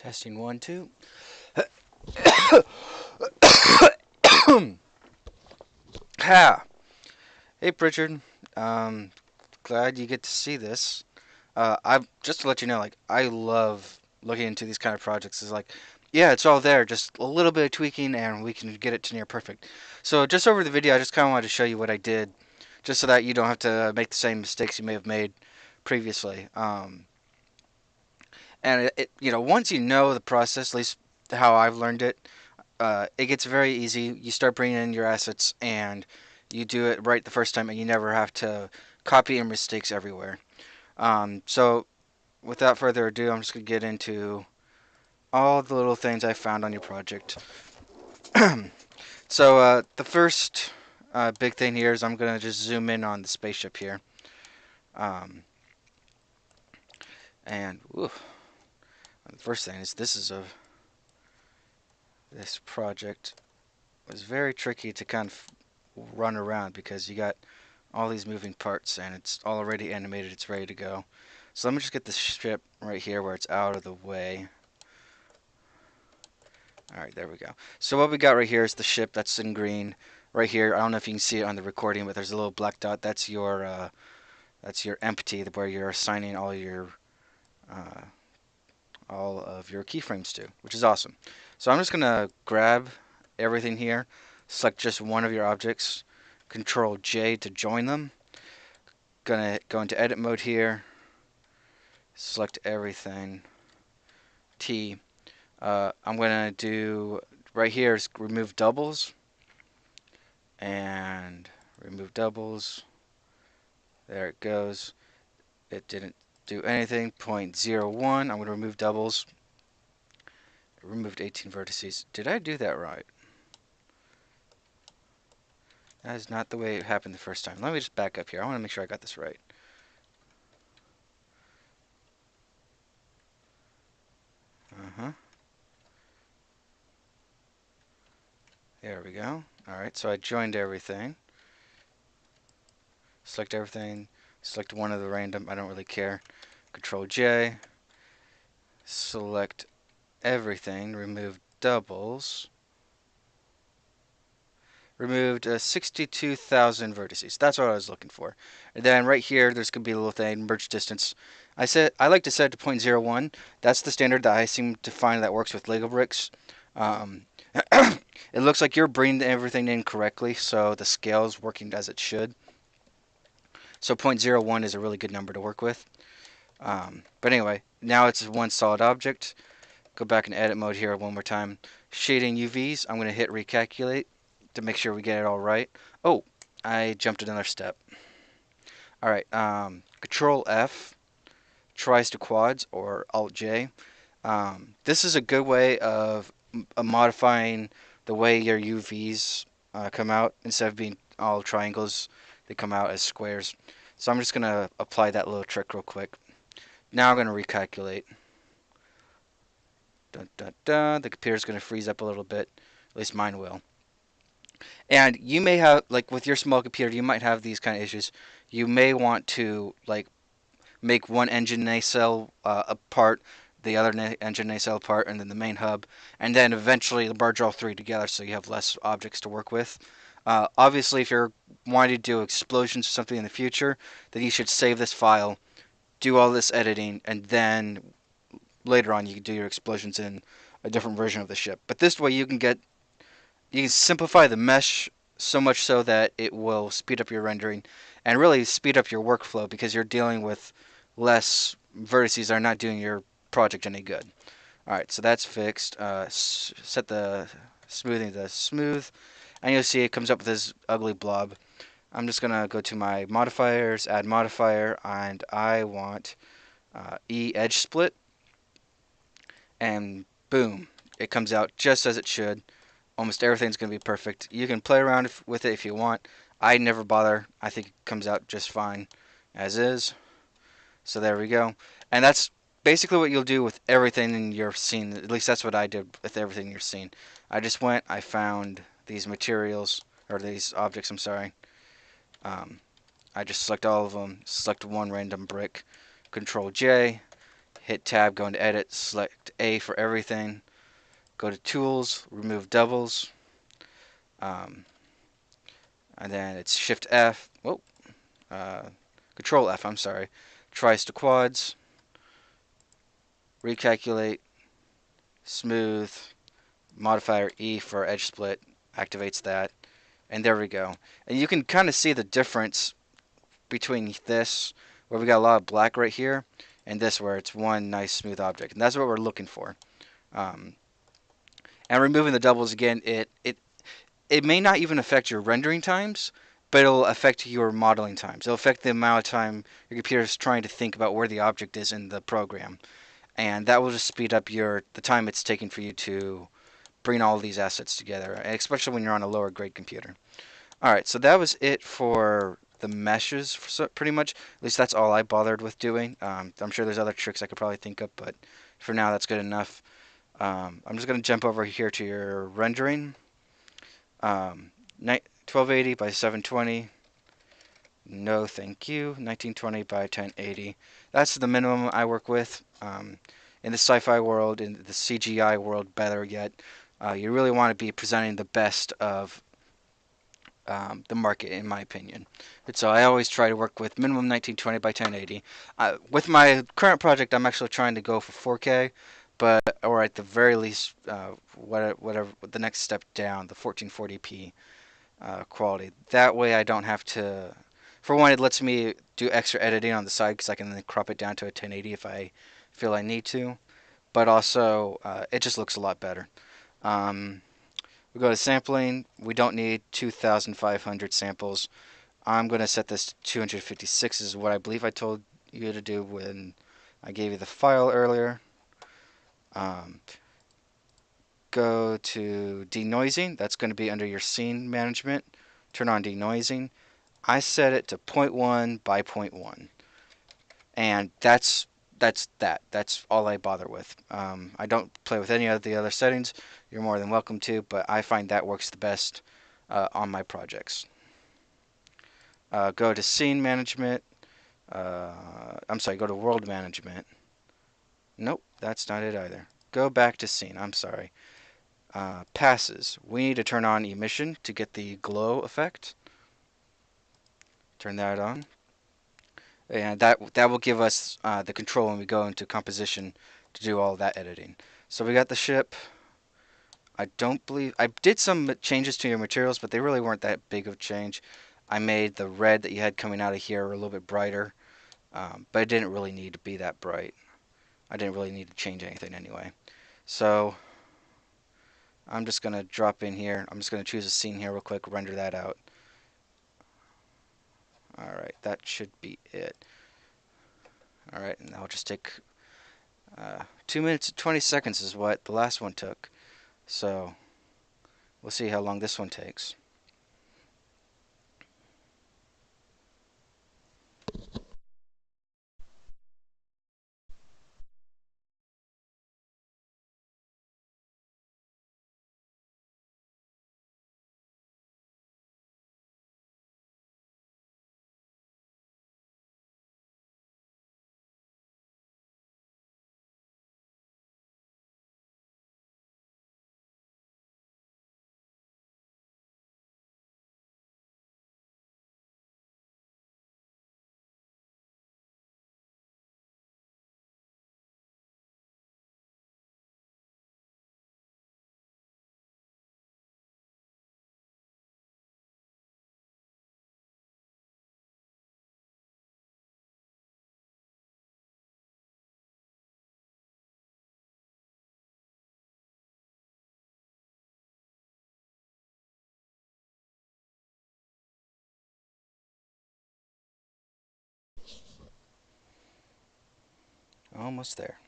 Testing 1, 2. Ha! Hey, Pritchard. Um, Glad you get to see this. I just to let you know, like I love looking into these kind of projects. Is like, yeah, it's all there, just a little bit of tweaking, and we can get it to near perfect. So just over the video, I just kind of wanted to show you what I did, just so that you don't have to make the same mistakes you may have made previously. And once you know the process, at least how I've learned it, it gets very easy. You start bringing in your assets, and you do it right the first time, and you never have to copy your mistakes everywhere. So without further ado, I'm just gonna get into all the little things I found on your project. So the first big thing here is I'm gonna just zoom in on the spaceship here, um, and the first thing is this project was very tricky to kind of run around because you got all these moving parts and it's already animated, it's ready to go. So let me just get the ship right here where it's out of the way. Alright, there we go. So what we got right here is the ship that's in green. Right here, I don't know if you can see it on the recording, but there's a little black dot. That's your empty, where you're assigning uh, all of your keyframes to, which is awesome. So I'm just gonna grab everything here, select just one of your objects, Control J to join them. Gonna go into edit mode here, select everything, T. I'm gonna do right here is remove doubles and remove doubles. There it goes. It didn't do anything. 0.01. I'm gonna remove doubles. It removed 18 vertices. Did I do that right? That is not the way it happened the first time. Let me just back up here. I want to make sure I got this right. Uh-huh. There we go. Alright, so I joined everything. Select everything. Select one of the random. I don't really care. Control J. Select everything. Remove doubles. Removed 62,000 vertices. That's what I was looking for. And then right here, there's going to be a little thing, merge distance. I like to set it to 0.01. That's the standard that I seem to find that works with Lego bricks. Um, it looks like you're bringing everything in correctly, so the scale is working as it should. So 0.01 is a really good number to work with. But anyway, now it's one solid object. Go back in edit mode here one more time. Shading UVs, I'm going to hit recalculate to make sure we get it all right. Oh, I jumped another step. Alright, Control F tries to quads, or Alt J. This is a good way of modifying the way your UVs come out. Instead of being all triangles, they come out as squares. So I'm just going to apply that little trick real quick. Now I'm going to recalculate. Dun, dun, dun. The computer's going to freeze up a little bit. At least mine will. And you may have, like with your small computer, you might have these kind of issues. You may want to like make one engine nacelle apart, the other engine nacelle apart, and then the main hub, and then eventually merge all three together so you have less objects to work with. Obviously, if you're wanting to do explosions or something in the future, then you should save this file, do all this editing, and then later on you can do your explosions in a different version of the ship. But this way you can simplify the mesh so much so that it will speed up your rendering and really speed up your workflow because you're dealing with less vertices that are not doing your project any good. Alright, so that's fixed. Set the smoothing to smooth, and you'll see it comes up with this ugly blob. I'm just going to go to my modifiers, add modifier, and I want E edge split, and boom, it comes out just as it should. Almost everything's going to be perfect. You can play around with it if you want. I never bother. I think it comes out just fine as is. So there we go. And that's basically what you'll do with everything in your scene. At least that's what I did with everything in your scene. I found these materials, or these objects, I'm sorry. I just select all of them, select one random brick, Control J, hit tab, go into edit, select A for everything, go to tools, remove doubles, um, and then it's shift F, uh, control F, I'm sorry, tries to quads, recalculate, smooth, modifier E for edge split, activates that, and there we go. And you can kind of see the difference between this, where we got a lot of black right here, and this where it's one nice smooth object. And that's what we're looking for. Um, and removing the doubles again, it may not even affect your rendering times, but it'll affect your modeling times. It'll affect the amount of time your computer is trying to think about where the object is in the program, and that will just speed up the time it's taking for you to bring all these assets together, especially when you're on a lower grade computer. All right, so that was it for the meshes, pretty much. At least that's all I bothered with doing. I'm sure there's other tricks I could probably think of, but for now that's good enough. I'm just going to jump over here to your rendering. 1280 by 720. No, thank you. 1920 by 1080. That's the minimum I work with. In the sci-fi world, in the CGI world, better yet, you really want to be presenting the best of the market, in my opinion. And so I always try to work with minimum 1920 by 1080. With my current project, I'm actually trying to go for 4K, but or at the very least, whatever the next step down, the 1440p quality. That way, I don't have to. For one, it lets me do extra editing on the side because I can then crop it down to a 1080 if I feel I need to. But also, it just looks a lot better. Um, we go to sampling. We don't need 2,500 samples. I'm going to set this to 256 is what I believe I told you to do when I gave you the file earlier. Um, go to denoising. That's going to be under your scene management. Turn on denoising. I set it to 0.1 by 0.1. And that's all I bother with. I don't play with any of the other settings. You're more than welcome to, but I find that works the best on my projects. Go to scene management. I'm sorry, go to world management. Nope, that's not it either. Go back to scene. I'm sorry. Passes. We need to turn on emission to get the glow effect. Turn that on. And that will give us the control when we go into composition to do all that editing. So we got the ship. I don't believe I did some changes to your materials, but they really weren't that big of a change. I made the red that you had coming out of here a little bit brighter, but it didn't really need to be that bright. I didn't really need to change anything anyway. So I'm just gonna drop in here. I'm just gonna choose a scene here real quick, render that out. All right, that should be it. All right, and I'll just take 2 minutes and 20 seconds is what the last one took. So we'll see how long this one takes. Almost there.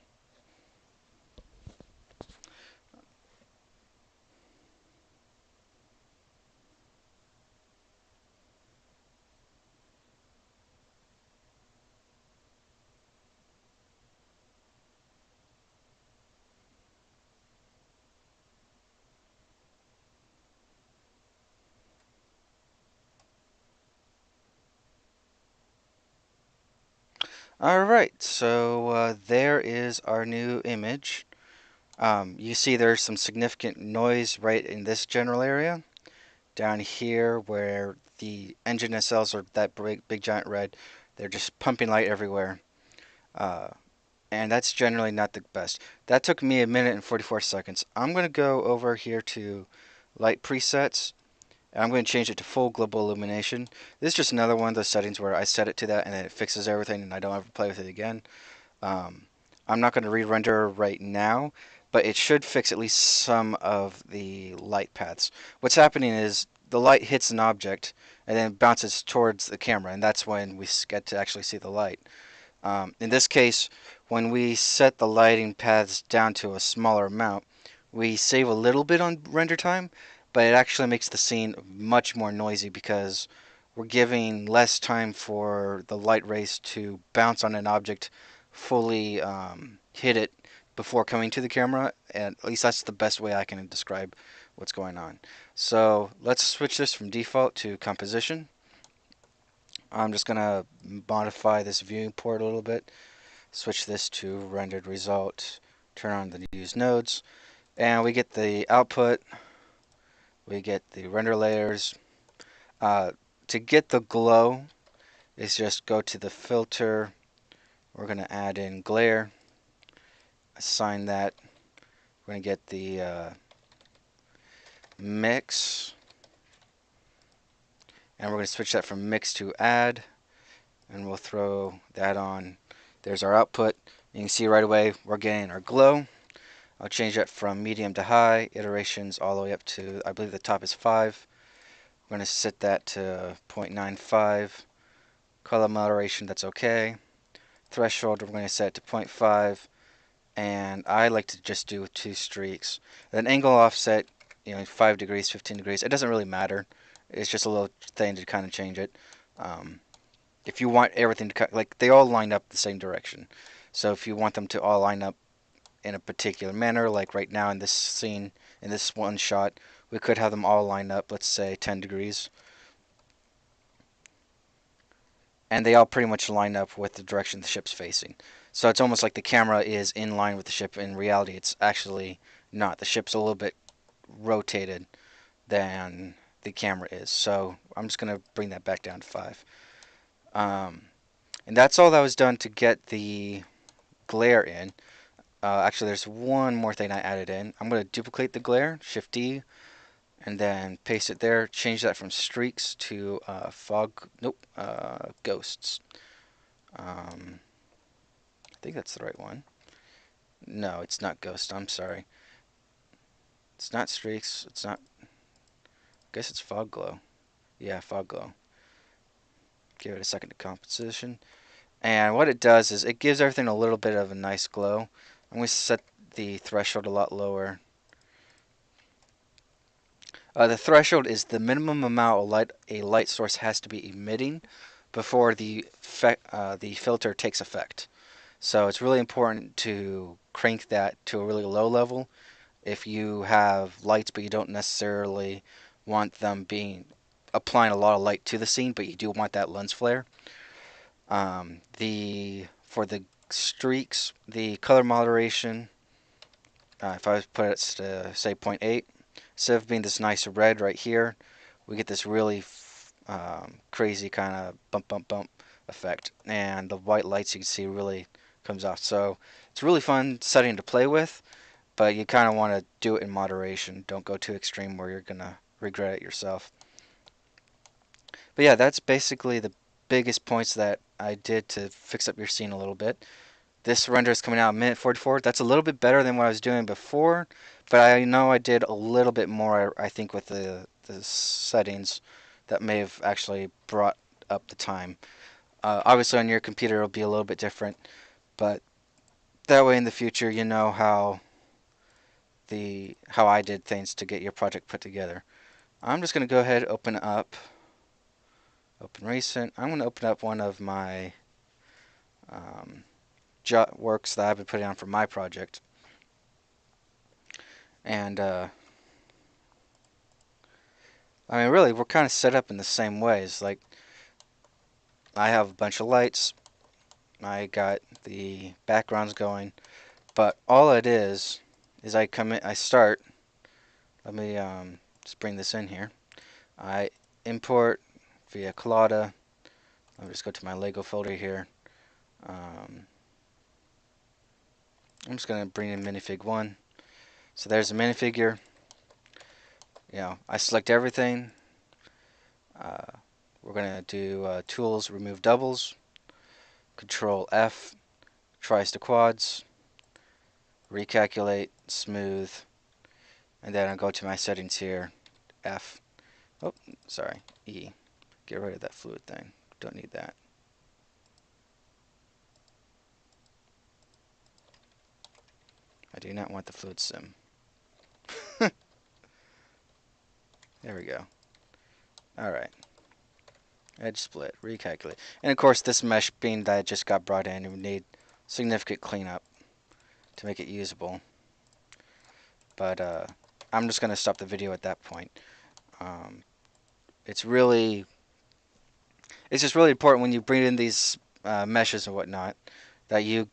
Alright, so there is our new image. You see there's some significant noise right in this general area. Down here where the engine nacelles are that big giant red, they're just pumping light everywhere. Uh, and that's generally not the best. That took me a minute and 44 seconds. I'm going to go over here to light presets. And I'm going to change it to full global illumination. This is just another one of those settings where I set it to that and it fixes everything and I don't ever play with it again. Um, I'm not going to re-render right now, but it should fix at least some of the light paths. What's happening is the light hits an object and then bounces towards the camera, and that's when we get to actually see the light. In this case, when we set the lighting paths down to a smaller amount, we save a little bit on render time, but it actually makes the scene much more noisy because we're giving less time for the light rays to bounce on an object, fully hit it before coming to the camera, and at least that's the best way I can describe what's going on. So let's switch this from default to composition. I'm just going to modify this viewport a little bit, switch this to rendered result, turn on the use nodes, and we get the output, we get the render layers. Uh, to get the glow is just go to the filter, we're going to add in glare, assign that, we're going to get the mix, and we're going to switch that from mix to add, and we'll throw that on. There's our output. You can see right away we're getting our glow. I'll change that from medium to high, iterations all the way up to, I believe the top is 5. We're going to set that to 0.95. Color moderation, that's okay. Threshold, we're going to set it to 0.5. And I like to just do 2 streaks. Then angle offset, 5 degrees, 15 degrees. It doesn't really matter. It's just a little thing to kind of change it. If you want everything to like they all line up the same direction. So if you want them to all line up in a particular manner, like right now in this scene, in this one shot, we could have them all line up, let's say 10 degrees. And they all pretty much line up with the direction the ship's facing. So it's almost like the camera is in line with the ship. In reality, it's actually not. The ship's a little bit rotated than the camera is. So I'm just going to bring that back down to 5. And that's all that was done to get the glare in. Actually, there's one more thing I added in. I'm going to duplicate the glare, Shift D, and then paste it there. Change that from streaks to fog. Nope, ghosts. I think that's the right one. No, it's not ghost. I'm sorry. It's not streaks. It's not. I guess it's fog glow. Yeah, fog glow. Give it a second to composition. And what it does is it gives everything a little bit of a nice glow. I'm going to set the threshold a lot lower. The threshold is the minimum amount of light a light source has to be emitting before the filter takes effect. So it's really important to crank that to a really low level if you have lights but you don't necessarily want them applying a lot of light to the scene, but you do want that lens flare. For the streaks, the color moderation, if I put it to say 0.8, instead of being this nice red right here, we get this really crazy kind of bump bump bump effect, and the white lights you can see really comes off. So it's really fun setting to play with, but you kind of want to do it in moderation. Don't go too extreme where you're gonna regret it yourself. But yeah, that's basically the biggest points that I did to fix up your scene a little bit. This render is coming out a minute 44. That's a little bit better than what I was doing before, but I know I did a little bit more, I think, with the settings that may have actually brought up the time. Obviously, on your computer, it'll be a little bit different, but that way in the future, you know how I did things to get your project put together. I'm just going to go ahead and open recent. I'm going to open up one of my um, works that I've been putting on for my project. And I mean, really, we're kind of set up in the same ways. Like, I have a bunch of lights. I got the backgrounds going, but all it is I come in, I start. Let me just bring this in here. I import via Collada. Let me just go to my Lego folder here. Um, I'm just gonna bring in minifig 1. So there's a minifigure. I select everything. Uh, we're gonna do tools, remove doubles. Control F, tries to quads. Recalculate, smooth, and then I'll go to my settings here. F. Oh, sorry. E. Get rid of that fluid thing. Don't need that. I do not want the fluid sim. There we go. Alright. Edge split. Recalculate. And of course, this mesh being that it just got brought in, it would need significant cleanup to make it usable. But I'm just going to stop the video at that point. Um, it's just really important when you bring in these meshes and whatnot that you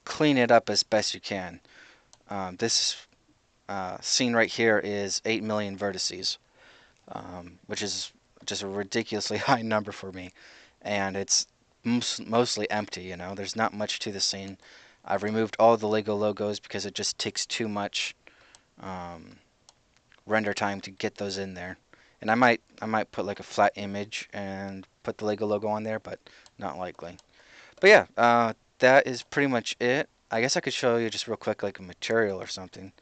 clean it up as best you can. This scene right here is 8 million vertices, which is just a ridiculously high number for me. And it's mostly empty, There's not much to the scene. I've removed all the Lego logos because it just takes too much um, render time to get those in there. And I might put like a flat image and put the Lego logo on there, but not likely. But yeah, that is pretty much it. I guess I could show you just real quick like a material or something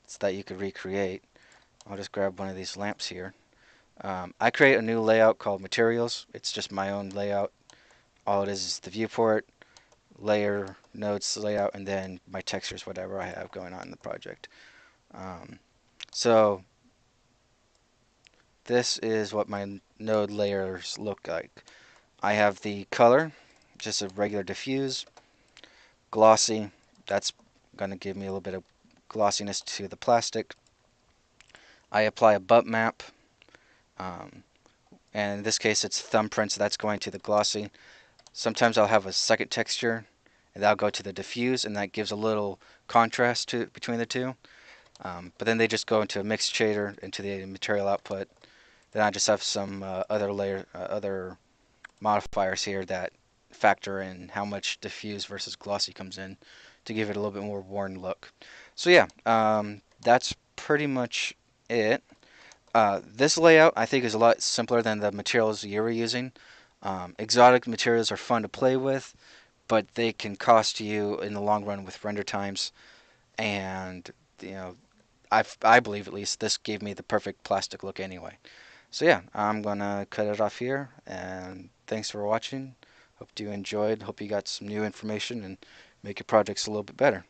so that you could recreate. I'll just grab one of these lamps here. I create a new layout called materials. It's just my own layout. All it is the viewport, layer, nodes layout, and then my textures, whatever I have going on in the project. So this is what my node layers look like. I have the color, just a regular diffuse, glossy. That's going to give me a little bit of glossiness to the plastic. I apply a bump map, and in this case it's thumbprint, so that's going to the glossy. Sometimes I'll have a second texture, and that'll go to the diffuse, and that gives a little contrast between the two. But then they just go into a mixed shader into the material output. Then I just have some other modifiers here that factor in how much diffuse versus glossy comes in to give it a little bit more worn look. So yeah, that's pretty much it. This layout I think is a lot simpler than the materials you were using. Exotic materials are fun to play with, but they can cost you in the long run with render times. And I believe at least this gave me the perfect plastic look anyway. So yeah, I'm gonna cut it off here, and thanks for watching. Hope you enjoyed. Hope you got some new information and make your projects a little bit better.